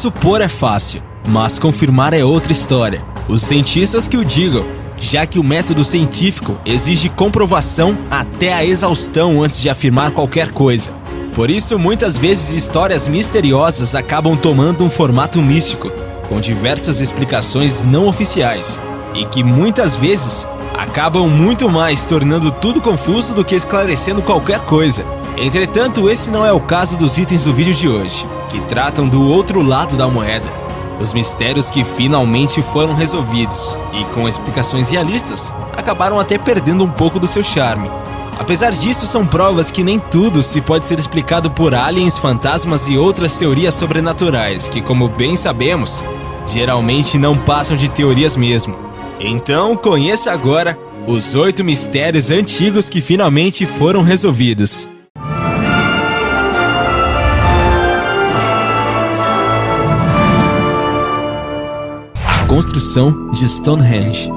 supor é fácil, mas confirmar é outra história. Os cientistas que o digam, já que o método científico exige comprovação até a exaustão antes de afirmar qualquer coisa. Por isso, muitas vezes histórias misteriosas acabam tomando um formato místico, com diversas explicações não oficiais, e que muitas vezes acabam muito mais tornando tudo confuso do que esclarecendo qualquer coisa. Entretanto, esse não é o caso dos itens do vídeo de hoje, que tratam do outro lado da moeda, os mistérios que finalmente foram resolvidos, e com explicações realistas, acabaram até perdendo um pouco do seu charme. Apesar disso, são provas que nem tudo se pode ser explicado por aliens, fantasmas e outras teorias sobrenaturais, que, como bem sabemos, geralmente não passam de teorias mesmo. Então, conheça agora os 8 mistérios antigos que finalmente foram resolvidos. A construção de Stonehenge.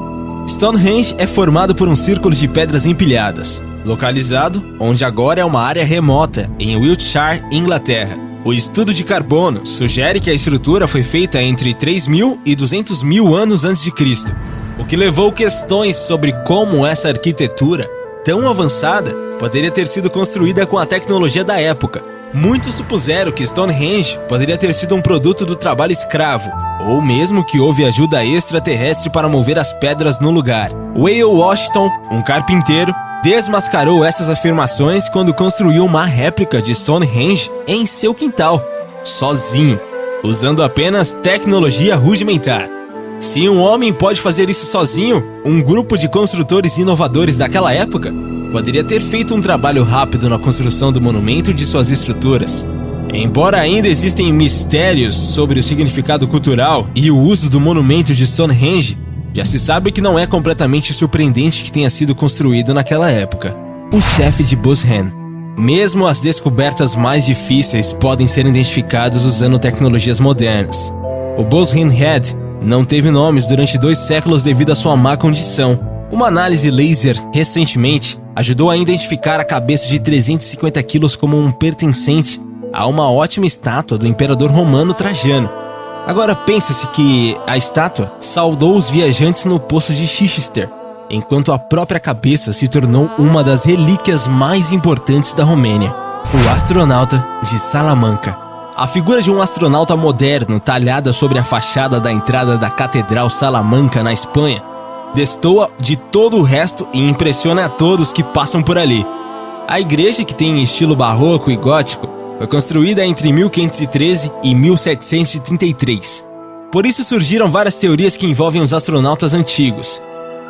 Stonehenge é formado por um círculo de pedras empilhadas, localizado onde agora é uma área remota em Wiltshire, Inglaterra. O estudo de carbono sugere que a estrutura foi feita entre 3.000 e 200.000 anos antes de Cristo, o que levou questões sobre como essa arquitetura, tão avançada, poderia ter sido construída com a tecnologia da época. Muitos supuseram que Stonehenge poderia ter sido um produto do trabalho escravo, ou mesmo que houve ajuda extraterrestre para mover as pedras no lugar. Wale Washington, um carpinteiro, desmascarou essas afirmações quando construiu uma réplica de Stonehenge em seu quintal, sozinho, usando apenas tecnologia rudimentar. Se um homem pode fazer isso sozinho, um grupo de construtores inovadores daquela época poderia ter feito um trabalho rápido na construção do monumento e de suas estruturas. Embora ainda existem mistérios sobre o significado cultural e o uso do monumento de Stonehenge, já se sabe que não é completamente surpreendente que tenha sido construído naquela época. O chefe de Boshen. Mesmo as descobertas mais difíceis podem ser identificadas usando tecnologias modernas. O Boshen Head não teve nomes durante 2 séculos devido à sua má condição. Uma análise laser recentemente ajudou a identificar a cabeça de 350 quilos como um pertencente a uma ótima estátua do imperador romano Trajano. Agora pense-se que a estátua saudou os viajantes no poço de Chichester, enquanto a própria cabeça se tornou uma das relíquias mais importantes da Romênia. O astronauta de Salamanca. A figura de um astronauta moderno talhada sobre a fachada da entrada da Catedral Salamanca na Espanha destoa de todo o resto e impressiona a todos que passam por ali. A igreja, que tem estilo barroco e gótico, foi construída entre 1513 e 1733. Por isso surgiram várias teorias que envolvem os astronautas antigos,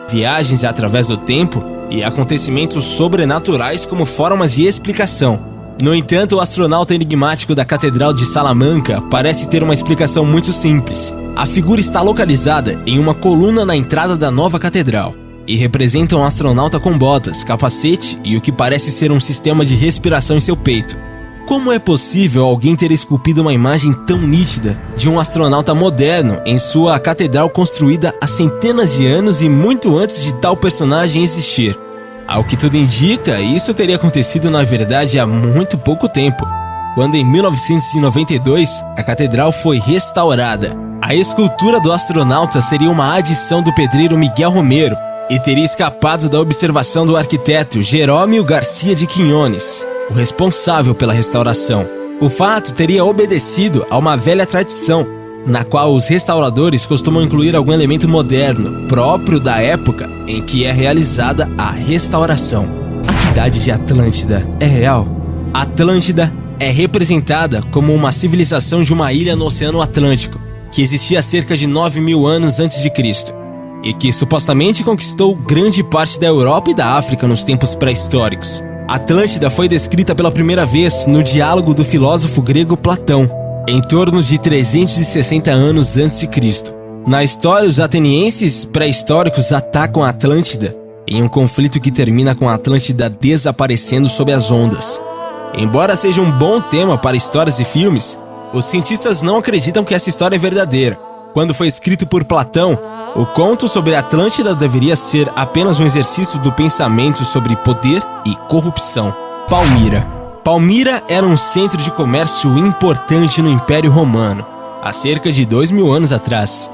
viagens através do tempo e acontecimentos sobrenaturais como formas de explicação. No entanto, o astronauta enigmático da Catedral de Salamanca parece ter uma explicação muito simples. A figura está localizada em uma coluna na entrada da nova catedral e representa um astronauta com botas, capacete e o que parece ser um sistema de respiração em seu peito. Como é possível alguém ter esculpido uma imagem tão nítida de um astronauta moderno em sua catedral construída há centenas de anos e muito antes de tal personagem existir? Ao que tudo indica, isso teria acontecido na verdade há muito pouco tempo, quando em 1992 a catedral foi restaurada. A escultura do astronauta seria uma adição do pedreiro Miguel Romero e teria escapado da observação do arquiteto Jerônimo Garcia de Quinones, o responsável pela restauração. O fato teria obedecido a uma velha tradição, na qual os restauradores costumam incluir algum elemento moderno, próprio da época em que é realizada a restauração. A cidade de Atlântida é real? Atlântida é representada como uma civilização de uma ilha no Oceano Atlântico, que existia há cerca de 9.000 anos antes de Cristo, e que supostamente conquistou grande parte da Europa e da África nos tempos pré-históricos. Atlântida foi descrita pela primeira vez no diálogo do filósofo grego Platão, em torno de 360 anos antes de Cristo. Na história, os atenienses pré-históricos atacam a Atlântida em um conflito que termina com a Atlântida desaparecendo sob as ondas. Embora seja um bom tema para histórias e filmes, os cientistas não acreditam que essa história é verdadeira. Quando foi escrito por Platão, o conto sobre a Atlântida deveria ser apenas um exercício do pensamento sobre poder e corrupção. Palmira. Palmira era um centro de comércio importante no Império Romano. há cerca de 2.000 anos atrás.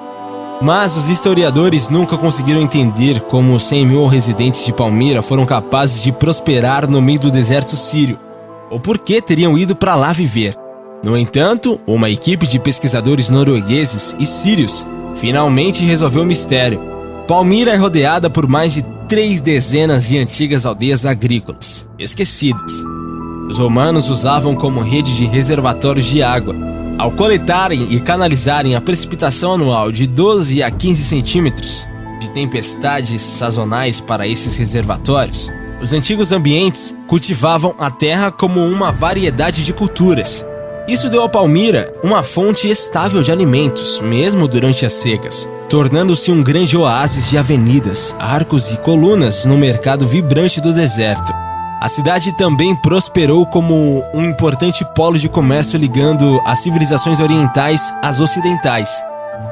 Mas os historiadores nunca conseguiram entender como os 100.000 residentes de Palmyra foram capazes de prosperar no meio do deserto sírio, ou por que teriam ido para lá viver. No entanto, uma equipe de pesquisadores noruegueses e sírios finalmente resolveu o mistério. Palmyra é rodeada por mais de 3 dezenas de antigas aldeias agrícolas, esquecidas. Os romanos usavam como rede de reservatórios de água. Ao coletarem e canalizarem a precipitação anual de 12 a 15 centímetros de tempestades sazonais para esses reservatórios, os antigos ambientes cultivavam a terra como uma variedade de culturas. Isso deu a Palmyra uma fonte estável de alimentos, mesmo durante as secas, tornando-se um grande oásis de avenidas, arcos e colunas no mercado vibrante do deserto. A cidade também prosperou como um importante polo de comércio ligando as civilizações orientais às ocidentais.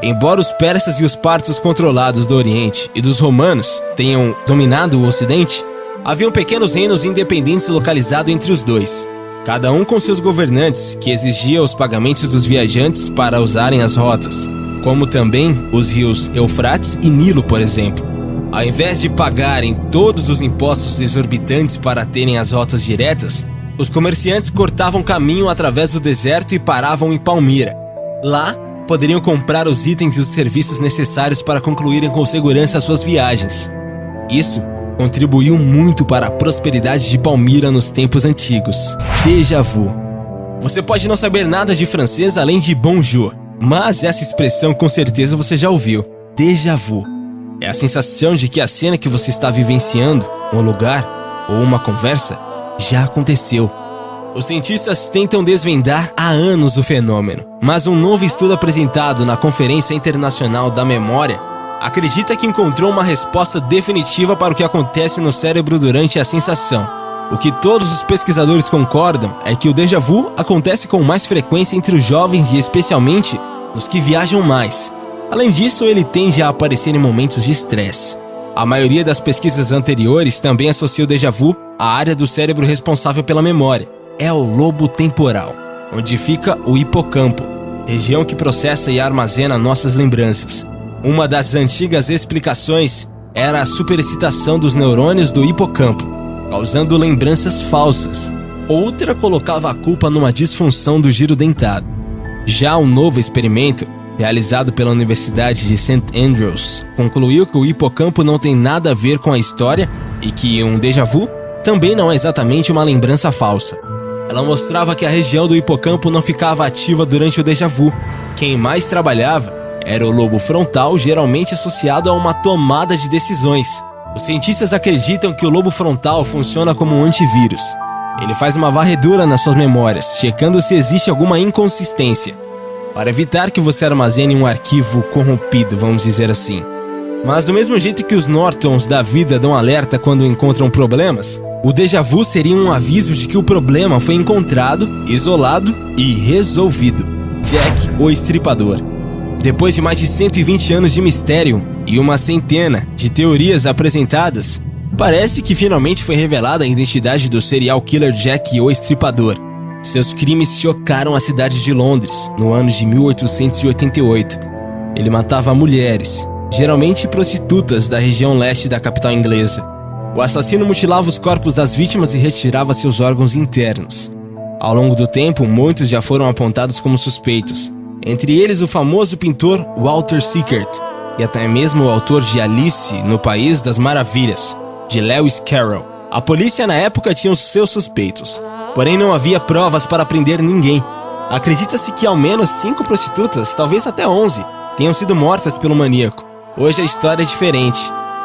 Embora os persas e os partos controlados do Oriente e dos romanos tenham dominado o Ocidente, haviam pequenos reinos independentes localizados entre os dois, cada um com seus governantes que exigiam os pagamentos dos viajantes para usarem as rotas, como também os rios Eufrates e Nilo, por exemplo. Ao invés de pagarem todos os impostos exorbitantes para terem as rotas diretas, os comerciantes cortavam caminho através do deserto e paravam em Palmyra. Lá, poderiam comprar os itens e os serviços necessários para concluírem com segurança suas viagens. Isso contribuiu muito para a prosperidade de Palmyra nos tempos antigos. Déjà vu. Você pode não saber nada de francês além de bonjour, mas essa expressão com certeza você já ouviu. Déjà vu. É a sensação de que a cena que você está vivenciando, um lugar ou uma conversa, já aconteceu. Os cientistas tentam desvendar há anos o fenômeno, mas um novo estudo apresentado na Conferência Internacional da Memória acredita que encontrou uma resposta definitiva para o que acontece no cérebro durante a sensação. O que todos os pesquisadores concordam é que o déjà vu acontece com mais frequência entre os jovens e especialmente nos que viajam mais. Além disso, ele tende a aparecer em momentos de estresse. A maioria das pesquisas anteriores também associa o déjà vu à área do cérebro responsável pela memória. É o lobo temporal, onde fica o hipocampo, região que processa e armazena nossas lembranças. Uma das antigas explicações era a superexcitação dos neurônios do hipocampo, causando lembranças falsas. Outra colocava a culpa numa disfunção do giro dentado. Já um novo experimento, realizado pela Universidade de St. Andrews, concluiu que o hipocampo não tem nada a ver com a história e que um déjà vu também não é exatamente uma lembrança falsa. Ela mostrava que a região do hipocampo não ficava ativa durante o déjà vu. Quem mais trabalhava era o lobo frontal, geralmente associado a uma tomada de decisões. Os cientistas acreditam que o lobo frontal funciona como um antivírus. Ele faz uma varredura nas suas memórias, checando se existe alguma inconsistência, para evitar que você armazene um arquivo corrompido, vamos dizer assim. Mas do mesmo jeito que os Nortons da vida dão alerta quando encontram problemas, o déjà vu seria um aviso de que o problema foi encontrado, isolado e resolvido. Jack, o Estripador. Depois de mais de 120 anos de mistério e uma centena de teorias apresentadas, parece que finalmente foi revelada a identidade do serial killer Jack, o Estripador. Seus crimes chocaram a cidade de Londres no ano de 1888. Ele matava mulheres, geralmente prostitutas da região leste da capital inglesa. O assassino mutilava os corpos das vítimas e retirava seus órgãos internos. Ao longo do tempo, muitos já foram apontados como suspeitos, entre eles o famoso pintor Walter Sickert e até mesmo o autor de Alice no País das Maravilhas, de Lewis Carroll. A polícia na época tinha os seus suspeitos, porém não havia provas para prender ninguém. Acredita-se que ao menos 5 prostitutas, talvez até 11, tenham sido mortas pelo maníaco. Hoje a história é diferente,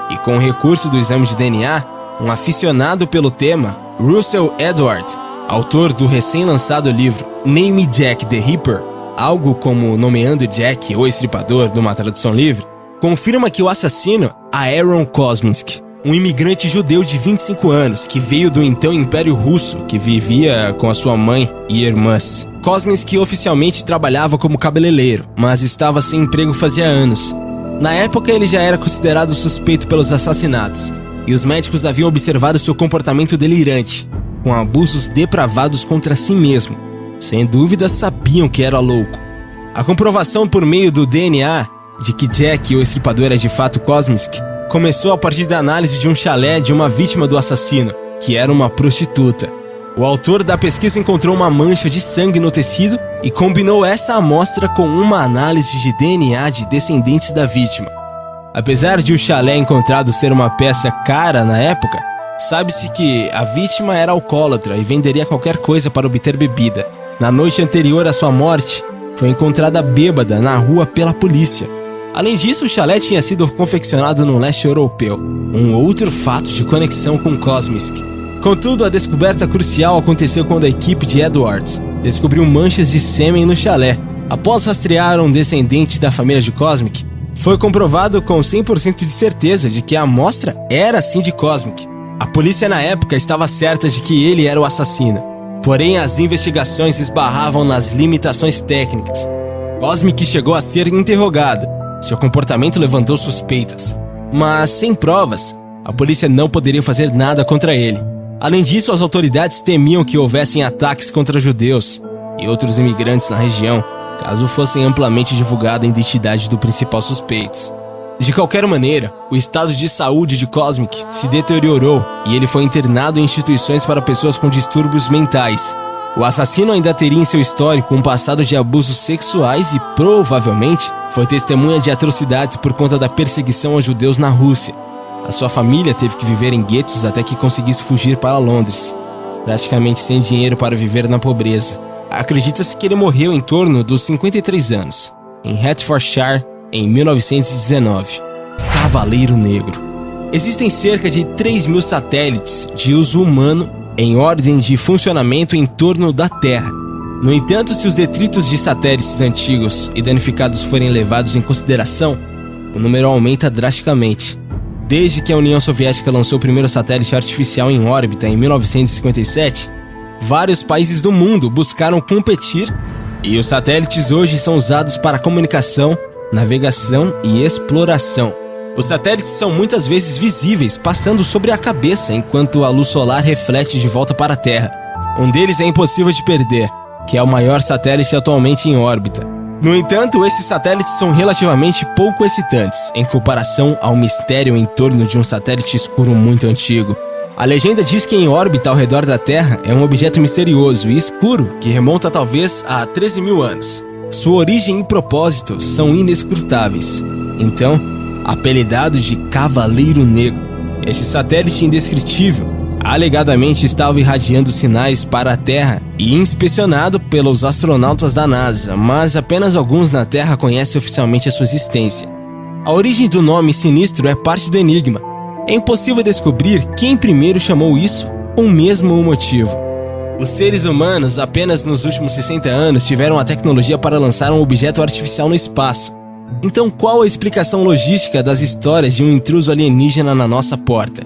e com o recurso do exame de DNA, um aficionado pelo tema, Russell Edward, autor do recém-lançado livro Name Jack the Ripper, algo como Nomeando Jack, o Estripador, numa tradução livre, confirma que o assassino é Aaron Kosminski, um imigrante judeu de 25 anos que veio do então Império Russo, que vivia com a sua mãe e irmãs. Kosminski oficialmente trabalhava como cabeleireiro, mas estava sem emprego fazia anos. Na época, ele já era considerado suspeito pelos assassinatos, e os médicos haviam observado seu comportamento delirante, com abusos depravados contra si mesmo. Sem dúvida, sabiam que era louco. A comprovação por meio do DNA de que Jack, o estripador, é de fato Kosminski, começou a partir da análise de um chalé de uma vítima do assassino, que era uma prostituta. O autor da pesquisa encontrou uma mancha de sangue no tecido e combinou essa amostra com uma análise de DNA de descendentes da vítima. Apesar de o chalé encontrado ser uma peça cara na época, sabe-se que a vítima era alcoólatra e venderia qualquer coisa para obter bebida. Na noite anterior à sua morte, foi encontrada bêbada na rua pela polícia. Além disso, o chalé tinha sido confeccionado no leste europeu, um outro fato de conexão com Kosminski. Contudo, a descoberta crucial aconteceu quando a equipe de Edwards descobriu manchas de sêmen no chalé. Após rastrear um descendente da família de Kosmic, foi comprovado com 100% de certeza de que a amostra era sim de Kosmic. A polícia na época estava certa de que ele era o assassino. Porém, as investigações esbarravam nas limitações técnicas. Kosmic chegou a ser interrogado. Seu comportamento levantou suspeitas. Mas, sem provas, a polícia não poderia fazer nada contra ele. Além disso, as autoridades temiam que houvessem ataques contra judeus e outros imigrantes na região, caso fossem amplamente divulgada a identidade do principal suspeito. De qualquer maneira, o estado de saúde de Kosmic se deteriorou e ele foi internado em instituições para pessoas com distúrbios mentais. O assassino ainda teria em seu histórico um passado de abusos sexuais e, provavelmente, foi testemunha de atrocidades por conta da perseguição aos judeus na Rússia. A sua família teve que viver em guetos até que conseguisse fugir para Londres, praticamente sem dinheiro para viver na pobreza. Acredita-se que ele morreu em torno dos 53 anos, em Hertfordshire, em 1919. Cavaleiro Negro. Existem cerca de 3.000 satélites de uso humano em ordem de funcionamento em torno da Terra. No entanto, se os detritos de satélites antigos e danificados forem levados em consideração, o número aumenta drasticamente. Desde que a União Soviética lançou o primeiro satélite artificial em órbita em 1957, vários países do mundo buscaram competir e os satélites hoje são usados para comunicação, navegação e exploração. Os satélites são muitas vezes visíveis passando sobre a cabeça enquanto a luz solar reflete de volta para a Terra. Um deles é impossível de perder, que é o maior satélite atualmente em órbita. No entanto, esses satélites são relativamente pouco excitantes em comparação ao mistério em torno de um satélite escuro muito antigo. A legenda diz que em órbita ao redor da Terra é um objeto misterioso e escuro que remonta talvez a 13.000 anos. Sua origem e propósito são inescrutáveis. Então, apelidado de Cavaleiro Negro, esse satélite indescritível alegadamente estava irradiando sinais para a Terra e inspecionado pelos astronautas da NASA, mas apenas alguns na Terra conhecem oficialmente a sua existência. A origem do nome sinistro é parte do enigma. É impossível descobrir quem primeiro chamou isso ou mesmo o motivo. Os seres humanos, apenas nos últimos 60 anos, tiveram a tecnologia para lançar um objeto artificial no espaço. Então, qual a explicação logística das histórias de um intruso alienígena na nossa porta?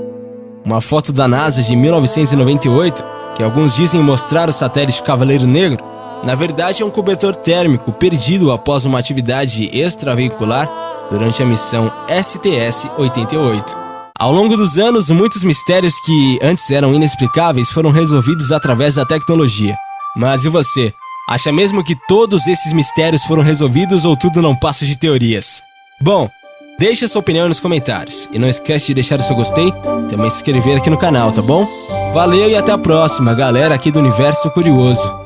Uma foto da NASA de 1998, que alguns dizem mostrar o satélite Cavaleiro Negro, na verdade é um cobertor térmico perdido após uma atividade extraveicular durante a missão STS-88. Ao longo dos anos, muitos mistérios que antes eram inexplicáveis foram resolvidos através da tecnologia. Mas e você? Acha mesmo que todos esses mistérios foram resolvidos ou tudo não passa de teorias? Bom, deixe a sua opinião nos comentários. E não esquece de deixar o seu gostei, também se inscrever aqui no canal, tá bom? Valeu e até a próxima, galera aqui do Universo Curioso.